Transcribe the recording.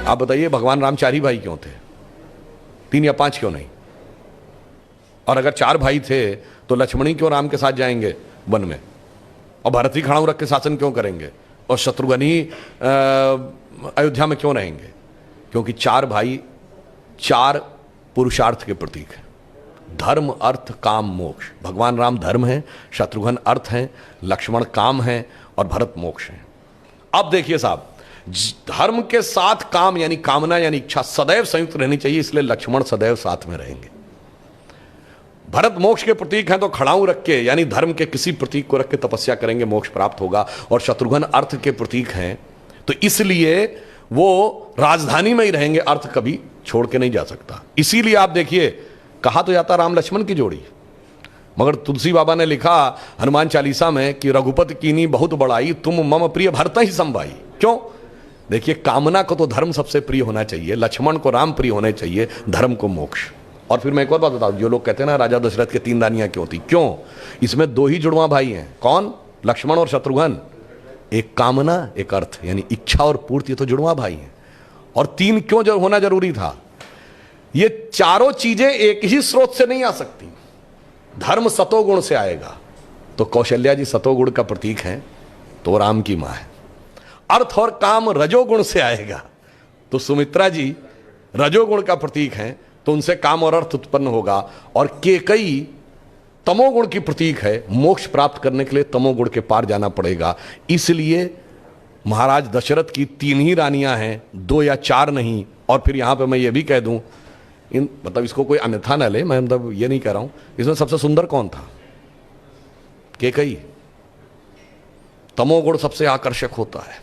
आप बताइए भगवान राम 4 ही भाई क्यों थे, 3 या 5 क्यों नहीं? और अगर 4 भाई थे तो लक्ष्मण ही क्यों राम के साथ जाएंगे वन में, और भरत ही खड़ाऊ रख के शासन क्यों करेंगे, और शत्रुघ्न ही अयोध्या में क्यों रहेंगे? क्योंकि 4 भाई 4 पुरुषार्थ के प्रतीक हैं, धर्म अर्थ काम मोक्ष। भगवान राम धर्म है, शत्रुघ्न अर्थ हैं, लक्ष्मण काम है और भरत मोक्ष है। अब देखिए साहब, धर्म के साथ काम यानी कामना यानी इच्छा सदैव संयुक्त रहनी चाहिए, इसलिए लक्ष्मण सदैव साथ में रहेंगे। भरत मोक्ष के प्रतीक हैं तो खड़ाऊ रख के यानी धर्म के किसी प्रतीक को रख के तपस्या करेंगे, मोक्ष प्राप्त होगा। और शत्रुघ्न अर्थ के प्रतीक हैं तो इसलिए वो राजधानी में ही रहेंगे, अर्थ कभी छोड़ के नहीं जा सकता। इसीलिए आप देखिए कहा तो जाता राम लक्ष्मण की जोड़ी, मगर तुलसी बाबा ने लिखा हनुमान चालीसा में कि रघुपति कीनी बहुत बड़ाई, तुम मम प्रिय भरत ही संभाई। क्यों? देखिए कामना को तो धर्म सबसे प्रिय होना चाहिए, लक्ष्मण को राम प्रिय होने चाहिए, धर्म को मोक्ष। और फिर मैं एक और बात बताऊं, जो लोग कहते हैं ना राजा दशरथ के 3 रानियां क्यों थी, क्यों? इसमें 2 ही जुड़वा भाई हैं, कौन? लक्ष्मण और शत्रुघ्न। एक कामना एक अर्थ यानी इच्छा और पूर्ति, ये तो जुड़वा भाई हैं। और 3 क्यों होना जरूरी था? ये चारों चीजें एक ही स्रोत से नहीं आ सकती। धर्म सतोगुण से आएगा तो कौशल्या जी सतोगुण का प्रतीक हैं तो राम की मां है। अर्थ और काम रजोगुण से आएगा तो सुमित्रा जी रजोगुण का प्रतीक हैं तो उनसे काम और अर्थ उत्पन्न होगा। और केकई तमोगुण की प्रतीक है, मोक्ष प्राप्त करने के लिए तमोगुण के पार जाना पड़ेगा। इसलिए महाराज दशरथ की 3 ही रानियां हैं, 2 या 4 नहीं। और फिर यहां पे मैं ये भी कह दूं, मतलब इसको कोई अन्यथा न ले, मैं मतलब ये नहीं कह रहा हूं, इसमें सबसे सुंदर कौन था? केकई। तमोगुण सबसे आकर्षक होता है।